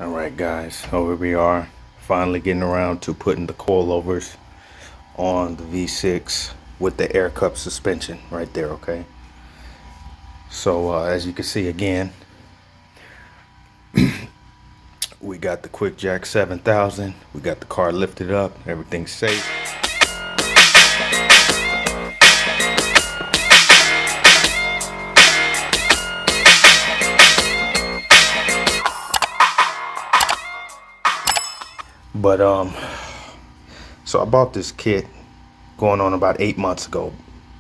All right, guys, so here we are, finally getting around to putting the coilovers on the V6 with the air cup suspension right there. Okay, so as you can see again, we got the Quick Jack 7000. We got the car lifted up, everything's safe. But so I bought this kit going on about 8 months ago,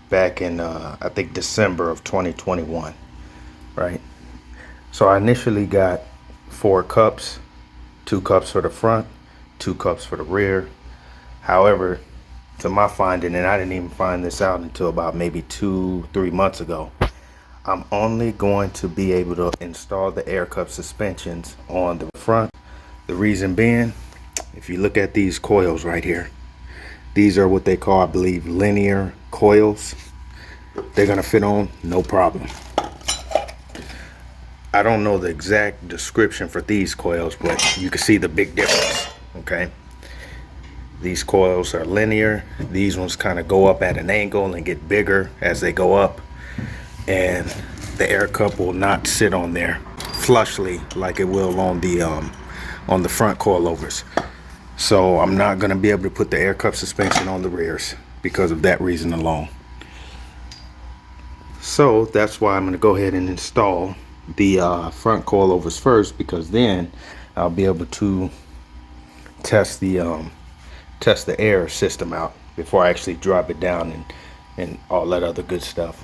back in I think December of 2021, right? So I initially got 4 cups, 2 cups for the front, 2 cups for the rear. However, to my finding, and I didn't even find this out until about maybe 2-3 months ago, I'm only going to be able to install the air cup suspensions on the front. The reason being, if you look at these coils right here, these are what they call, I believe, linear coils. They're gonna fit on no problem. I don't know the exact description for these coils, but you can see the big difference. Okay, these coils are linear. These ones kind of go up at an angle and get bigger as they go up, and the air cup will not sit on there flushly like it will on the front coilovers. So I'm not going to be able to put the air cup suspension on the rears because of that reason alone. So that's why I'm going to go ahead and install the front coilovers first, because then I'll be able to test the air system out before I actually drop it down and all that other good stuff.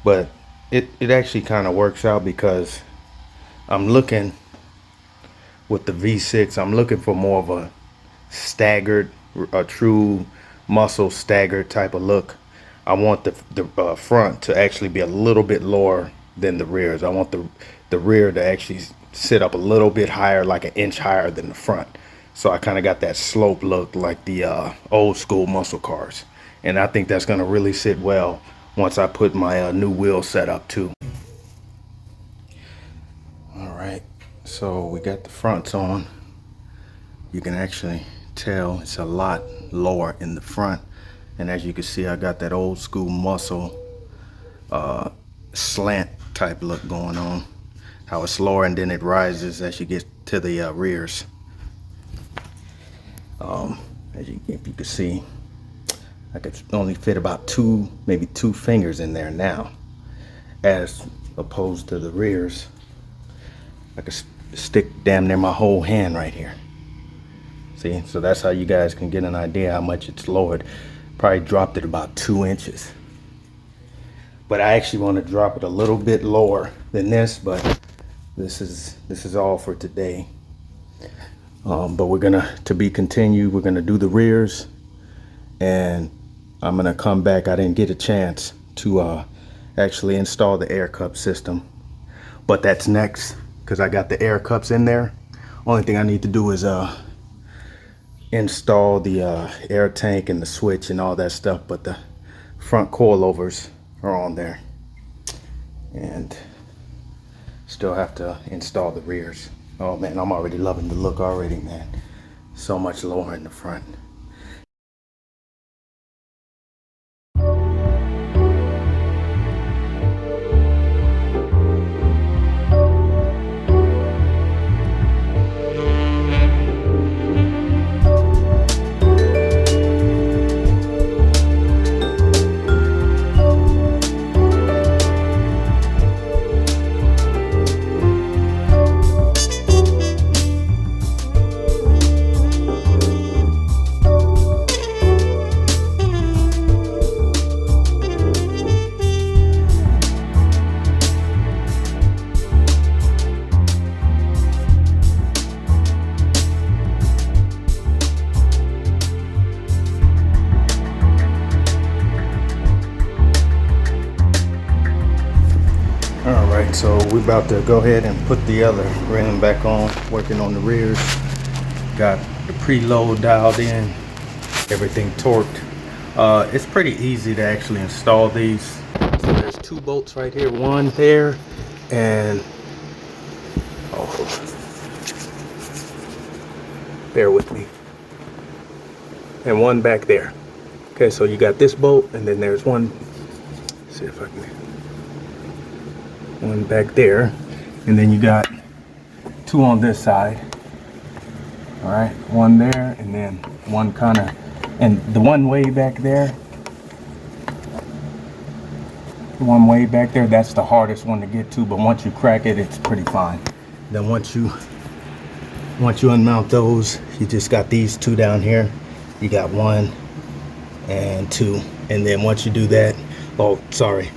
But it actually kind of works out, because I'm looking with the V6, I'm looking for more of a staggered, a true muscle staggered type of look. I want the front to actually be a little bit lower than the rears. I want the rear to actually sit up a little bit higher, like an inch higher than the front. So I kind of got that slope look like the old school muscle cars. And I think that's going to really sit well once I put my new wheel set up too. All right, so we got the fronts on. You can actually tell it's a lot lower in the front, and as you can see, I got that old school muscle slant type look going on, how it's lower and then it rises as you get to the rears. If you can see, I could only fit about maybe two fingers in there now, as opposed to the rears I could stick damn near my whole hand right here. See, so that's how you guys can get an idea how much it's lowered. Probably dropped it about 2 inches. But I actually want to drop it a little bit lower than this, but this is all for today. But we're gonna, to be continued, we're gonna do the rears, and I'm gonna come back. I didn't get a chance to actually install the air cup system, but that's next, because I got the air cups in there. Only thing I need to do is install the air tank and the switch and all that stuff, but the front coilovers are on there, and still have to install the rears. Oh man, I'm already loving the look already, man. So much lower in the front. Alright, so we're about to go ahead and put the other rim back on, working on the rears. Got the preload dialed in, everything torqued. It's pretty easy to actually install these. So there's 2 bolts right here, one there, and Bear with me. And one back there. Okay, so you got this bolt, and then there's one. Let's see if I can. One back there, and then you got two on this side. All right, one there, and then one kind of, and the one way back there. The one way back there, that's the hardest one to get to, but once you crack it, it's pretty fine. Then once you unmount those, you just got these two down here. You got one and two, and then once you do that, oh sorry,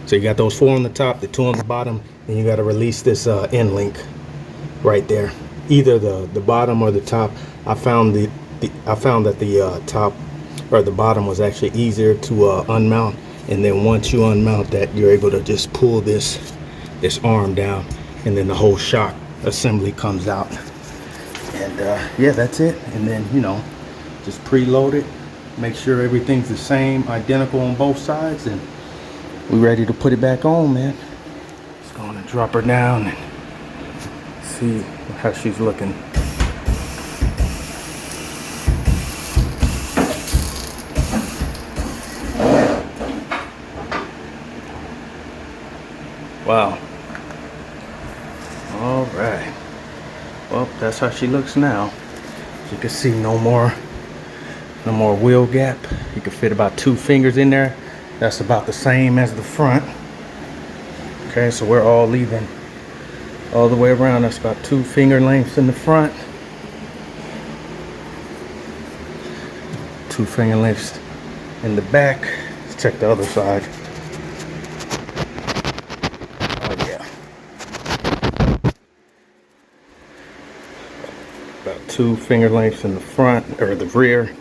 so you got those four on the top, the two on the bottom, and you got to release this end link right there, either the bottom or the top. I found that the top or the bottom was actually easier to unmount, and then once you unmount that, you're able to just pull this arm down, and then the whole shock assembly comes out. And yeah, that's it. And then, you know, just preload it, make sure everything's the same, identical on both sides, and we're ready to put it back on, man. Just going to drop her down and see how she's looking. Wow. All right. Well, that's how she looks now. As you can see, no more wheel gap. You can fit about 2 fingers in there. That's about the same as the front. Okay, so we're all leaving all the way around. That's about 2 finger lengths in the front, 2 finger lengths in the back. Let's check the other side. Oh yeah, about 2 finger lengths in the front or the rear.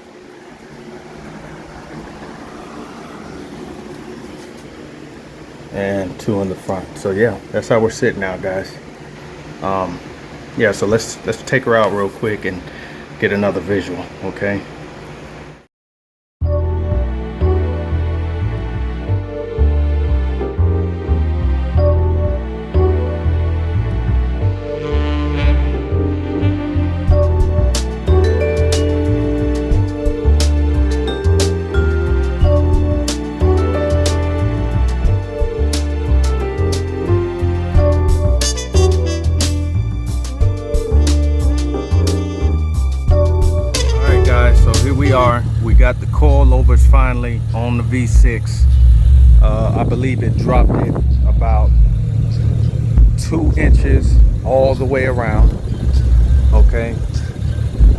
And 2 in the front. So yeah, that's how we're sitting now, guys. Yeah, so let's take her out real quick and get another visual, okay? We got the coilovers finally on the V6. I believe it dropped it about 2 inches all the way around. Okay.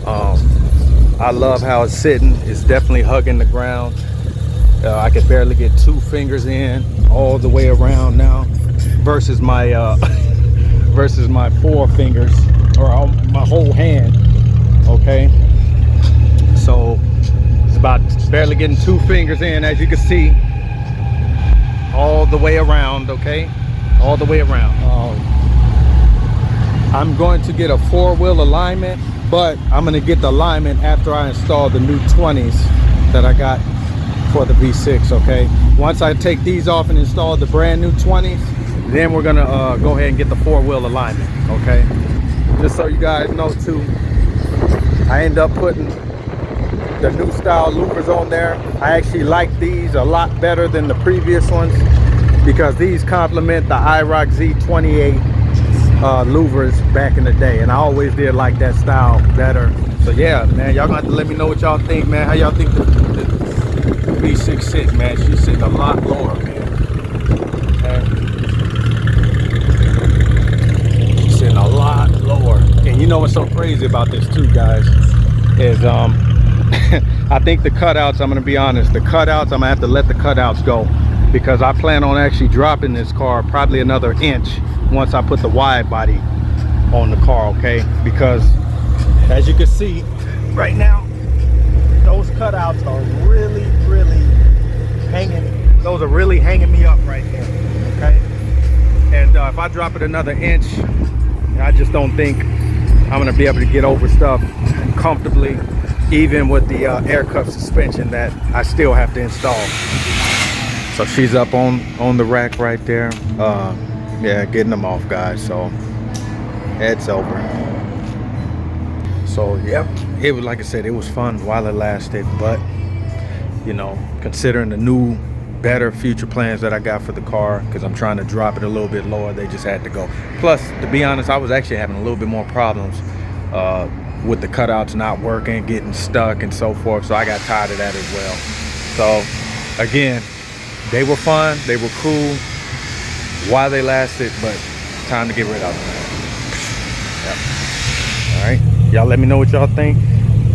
I love how it's sitting. It's definitely hugging the ground. I could barely get 2 fingers in all the way around now, versus my 4 fingers or my whole hand. Okay. So it's about barely getting 2 fingers in, as you can see, all the way around. Okay, all the way around. I'm going to get a 4-wheel alignment, but I'm going to get the alignment after I install the new 20s that I got for the V6. Okay, once I take these off and install the brand new 20s, then we're gonna go ahead and get the 4-wheel alignment. Okay, just so you guys know too, I end up putting the new style louvers on there. I actually like these a lot better than the previous ones because these complement the IROC Z28 louvers back in the day, and I always did like that style better. So yeah, man, y'all gonna have to let me know what y'all think, man. How y'all think the V6 sits, man? She's sitting a lot lower, man. Okay. She's sitting a lot lower. And you know what's so crazy about this too, guys, is I think the cutouts, I'm gonna be honest, the cutouts, I'm gonna have to let the cutouts go, because I plan on actually dropping this car probably another inch once I put the wide body on the car. Okay, because as you can see right now, those cutouts are really hanging, those are really hanging me up right there. Okay, and if I drop it another inch, I just don't think I'm gonna be able to get over stuff comfortably, even with the air cuff suspension that I still have to install. So she's up on the rack right there. Yeah, getting them off, guys. So it's over. So yeah, it was, like I said, it was fun while it lasted, but you know, considering the new better future plans that I got for the car, because I'm trying to drop it a little bit lower, they just had to go. Plus, to be honest, I was actually having a little bit more problems with the cutouts not working, getting stuck and so forth, so I got tired of that as well. So again, they were fun, they were cool while they lasted, but time to get rid of them. Yep. All right, y'all let me know what y'all think.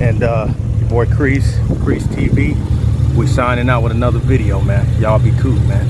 And your boy Kriese TV, we signing out with another video, man. Y'all be cool, man.